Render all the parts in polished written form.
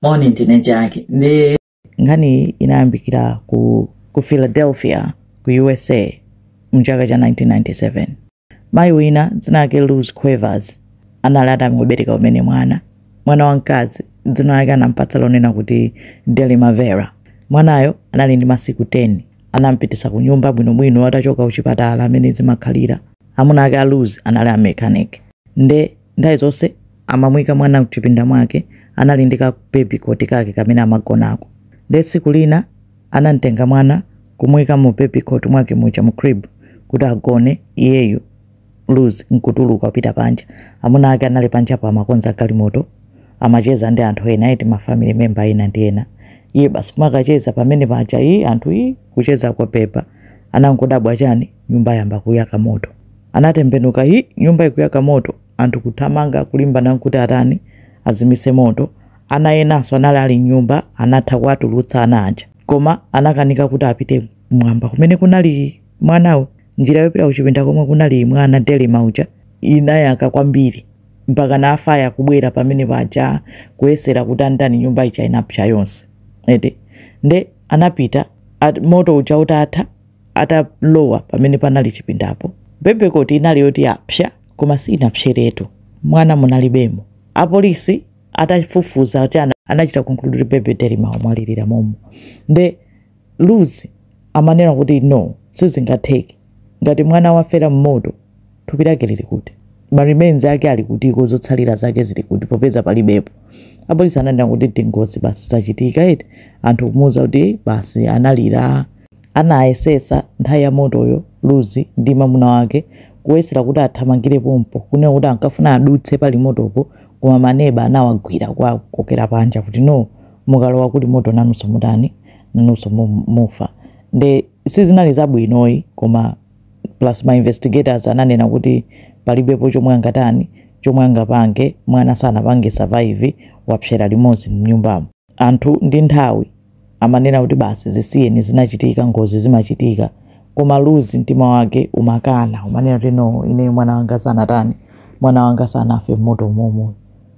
Morning teenager yake. Ngani inayambikira ku Philadelphia, ku USA, mchaka cha 1997. Mai wina dzina lake Luz Quavers analada ngobereka umene mwana wamkazi dzina lake anampatsa lonena kuti Delima Vera. Mwanayo anali ndi masiku 10. Anampitisa ku nyumba bwinobwino atachoka kuchipatala amene zimakhalira. Amuna ake a Luz anali a mechanic. Ndayi zonse amamwika mwana kuchipinda mwake analindika baby cot kake kamene amagonako. Tsiku lina anamtenga mwana kumwika mu baby cot mwake mucha mu crib kuti agone iyeyo Luz nkutuluka kupita panja. Amuna ake anali panja pa amakonza galimoto amacheza ndi anthu ena eti ma family member ena ndi ena. Iye basi kumakacheza pamene paja anthu kucheza kwa pepa anangodabwa chani nyumba yamba kuyaka moto. Anatembenuka nyumba ikuyaka moto anthu kuthamanga kulimbana kuti atani azimise moto. Ana enanso anali nyumba anatha kuwatulutsa ana aja. Koma anakanika kuti apite mwamba kumene kunali mwanawo. Njira yopita kuchipinda komwe kunali mwana Delima uja inayaka kwambiri mpaka nafaya kubwera pamene paja kuyesera kuti andani nyumba icha inapsa yonse. Anapita moto uja utatha atalowa pamene panali chipindapo. Baby cot inali yoti yapsa koma sinapseretu. Mwana munalibemo. Apolisi atafufuza chana anachita conclude baby Delima omwalirira momo. Luz amanena kuti no, sizingatheke. Ngati mwana wafera mmoto tupirake lili kuti. Remains ake ali kuti kuzotsalira zake zili kuti popeza palibepo. Apolisi ananena kuti tingozi basi zachitika eti anthu kumuza kuti basi analira. Anayesesa nthawi ya motoyo Luz ndi mwamuna wake kuyesera kuti athamangire pompo kunena kuti ankafuna adutse pali motopo koma maneba anawagwira kwa kokera panja kuti no mukalowa kuti moto nanunso mutani nanunso mufa. Sizinali zabwinoyi koma plus my investigators ananena kuti palibepo chomwe angatani chomwe angapange mwana sanapange survive wapsera limodzi mnyumbamo. Anthu ndi nthawi amanena kuti basi zisiyeni zinachitika ngozi zimachitika koma Luz mtima wake umakana umanena kuti no ine mwana wanga sanatani mwana wanga sanafe moto momo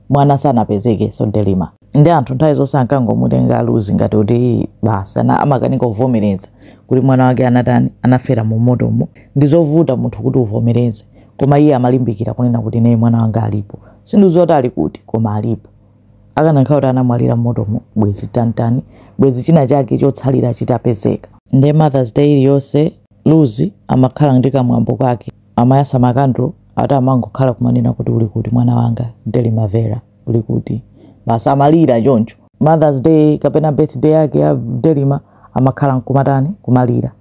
mwana sanapezeke so Delima. Anthu nthawi zonse ankangomutenga Luz ngati kuti basi amakanika kuvomereza kuti mwana wake anatani anafera mu motomo. Ndizovuta munthu kuti uvomereze koma iye amalimbikira kunena kuti naye mwana wanga alipo. Sindizoti ali kuti koma alipo. Akanakhala kuti anamwalira motomo bwezi tantani bwezi china chake chotsalira chitapezeka. Mother's Day iliyonse Luz amakhala ndi kamwambo kake amayasa makandlo ati amangokhala kumanena kuti uli kuti mwana wanga Delima Vera uli kuti basi amalira choncho. Mother's Day kapena birthday yake ya Delima amakhala nkumatani kumalira.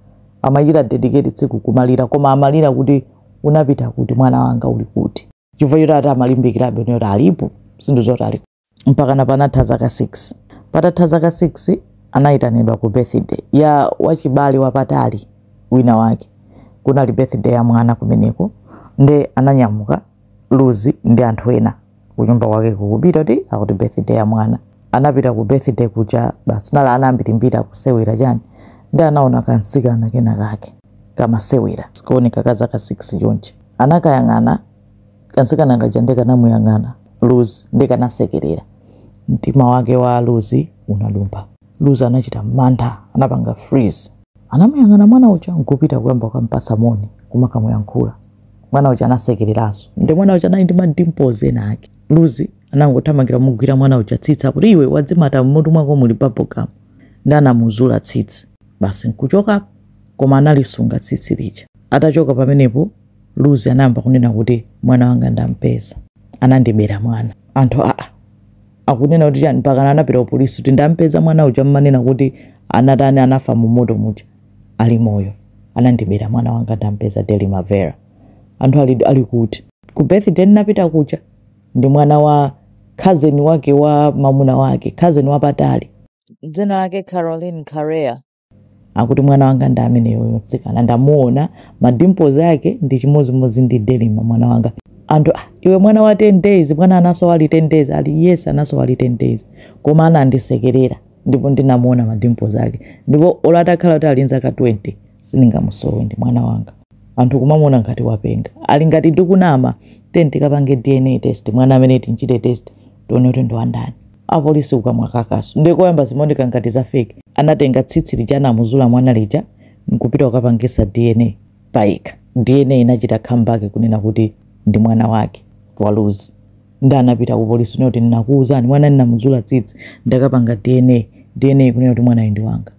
Amachita dedicate tsiku kumalira koma amalira kuti unapita kuti mwana wanga uli kuti. Chifukwa choti ati amalimbikira bwino kuti alipo sindizoti ali. Mpaka napanatha zaka 6. Patatha zaka 6 anayitanidwa ku birthday ya wachibale wapatali wina wake. Kunali birthday ya mwana kumeneko. Ananyamuka Luz ndi anthu ena kunyumba kwake kukupita kuti akuti birthday ya mwana. Anapita ku birthday kuja basi nala anambirimbira kusewera chani. Anaona kansikana kena kake kamasewera sikuoneka kazaka 6 chonchi. Anakayang'ana kansikana kajandeka namuyang'ana Luz ndikanasekerera. Mtima wake wa Luz unadumba. Luz anachita mantha anapanga freeze. Anamuyang'ana mwana uja nkupita kuyamba kumpasa moni kumakamuyankhula. Mwana uja anasekereraso. Mwana uja anali ndi madimples ena ake. Luz anangothamangira mugwira mwana uja tsitsi kuti iwe wadzimata mmutu mwako muli bubblegum. Anamuzula tsitsi. Basi nkuchoka koma analisunga tsitsi lija. Atachoka pamenepo Luz anayamba kunena kuti mwana wanga ndampeza. Anandibera mwana. Anthu akunena kuti chani mpaka anapita ku polisi kuti ndampeza mwana uja mmanena kuti anatani anafa mu moto muja ali moyo. Anandibera mwana wanga ndampeza Delima Vera. Anthu ali kuti ku birthday napita kuja ndi mwana wa cousin wake wa mamuna wake, cousin wapatali. Dzina lake Caroline Correa. Akuti mwana wanga ndameneyo yotsikana ndamuona madimples yake ndi chimozimozi ndi Delima mwana wanga. Anthu iwe mwana wa 10 days mwana anaso wali 10 days ali yes anaso wali 10 days koma anandisekerera ndipo ndinamuona madimples yake ndipo olatakhala kuti alinza ka 20 siningamusowe ndi mwana wanga. Anthu kumamuona ngati wapenga ali ngati ndikunama tenti kapange DNA test mwana amene tinchite test tione kuti ndo andani. apolisi ukamwa kakaso ndikoyamba zimoneka ngati za fake anatenga tsitsi lija anamuzula mwana lija nkupita ukapangisa DNA paika DNA inachita comeback kunena kuti ndi mwana wake wa Lucy nda anapita ku polisi noti ninakuuzani mwana ninamuzula tsitsi ndakapanga DNA kunena kuti mwana ndi wanga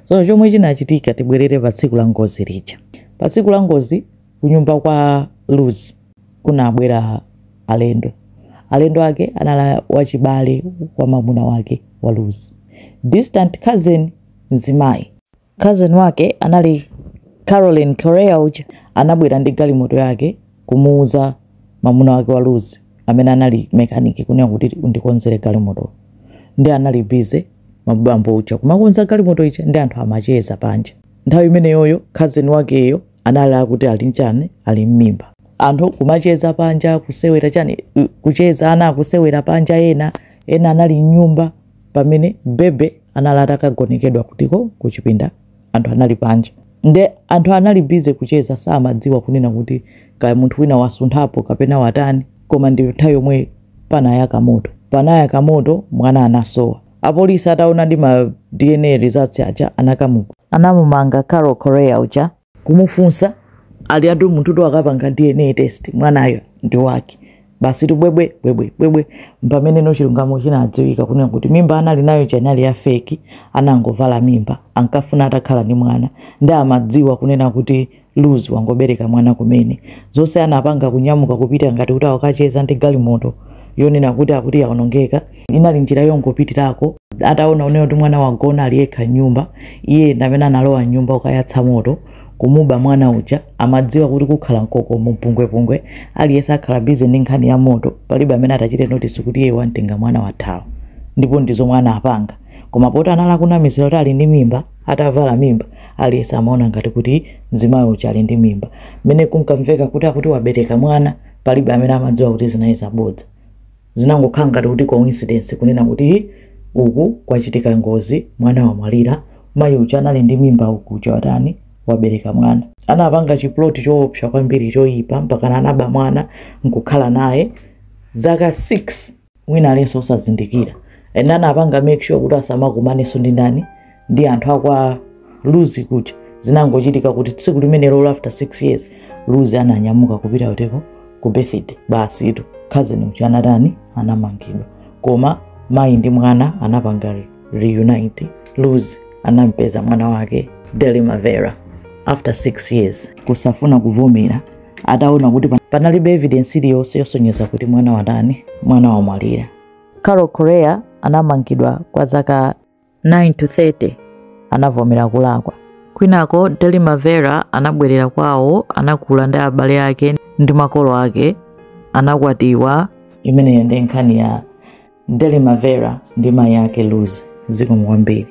so chomwe chinachitika tibwerere pa tsiku la ngozi lija pa tsiku la ngozi kunyumba kwa Lucy kunabwera alendo ake anala wachibale kwa mamuna wake wa Lucy distant cousin Nzimai cousin wake anali Caroline Correa uja anabwera ndi galimoto yake kumuuza mamuna wake wa Lucy amene anali mechanic kunena kuti undikonzere galimoto ndi anali busy mabambo uja kumakonza galimoto icha ndi anthu amacheza panja nthawi imeneyoyo cousin wakeyo anali kuti ali mmimba anthu kumacheza panja kusewera chani kucheza ana kusewera panja ena anali nyumba pamene bebe analata kagonekedwa kutiko kuchipinda anthu anali panja nde anthu anali busy kucheza samadziwa kunena kuti kaya munthu wina wasunthapo kapena watani koma ndi nthawi yomwe panayaka moto mwana anasowa apolisi ataona ndi ma DNA results aja anamumanga Carol Correa uja kumufunsa ali adu munthu akapanga DNA test mwanayo ndi wake basi tubwebwe mpamene no chilungamo chinadziwika kunena kuti mimba anali nayo chanali ya fake anangovala mimba ankafuna atakhala ndi mwana ndi amadziwa kunena kuti Lucy wangobereka mwana kumene zonse anapanga kunyamuka kupita ngati kuti akacheza ndi galimoto yonena kuti yaonongeka inali njira yongopitirako ataona uneyo kuti mwana wagona aliyekha nyumba iye ndamene analowa nyumba ukayatsa moto kumuba mwana uja amadziwa kuti kukhala nkoko mpungwepungwe aliyesa akhala busy ndi nkhani ya moto palibe amene atachite notice kuti iye wantenga mwana wathawa ndipo ndizo mwana apanga koma poti anala kunamizira kuti ali ndi mimba atavala mimba aliyesa amaona ngati kuti Nzimayi uja ali ndi mimba mene kunkamveka kuti wabereka mwana palibe amene amadziwa kuti zinayi zabodza zinangokhala ngati kuti coincidence kunena kuti uku kwachitika ngozi mwana wamwalira mayi uja anali ndi mimba uku watani wabereka mwana anapanga chiploti choopsa kwambiri choyipa mpaka anaba mwana nkukhala naye zaka 6 wina alenso osazindikira ena anapanga make sure kuti asamakumaneso ndi ndani ndi anthu akwa Lucy kuja zinangochitika kuti tsiku limenelo after 6 years Lucy ananyamuka kupita uteko ku birthday basi tu cousin uja anamangidwa koma mayi ndi mwana anapanga reunite Lucy anampeza mwana wake Delima Vera after 6 years kusafuna kuvumira ataona kuti panalibe evidence iliyonse yosonyeza kuti mwana wamwalira Carol Correa anamangidwa kwa zaka 9 to 30 anavomera kulakwa kwinako Delima Vera anabwerera kwawo anakula ndi abale ake ndi makolo ake anakwatiwa imene ndi nkhani ya Delima Vera ndi mayi ake Lucy zikomo kwambiri.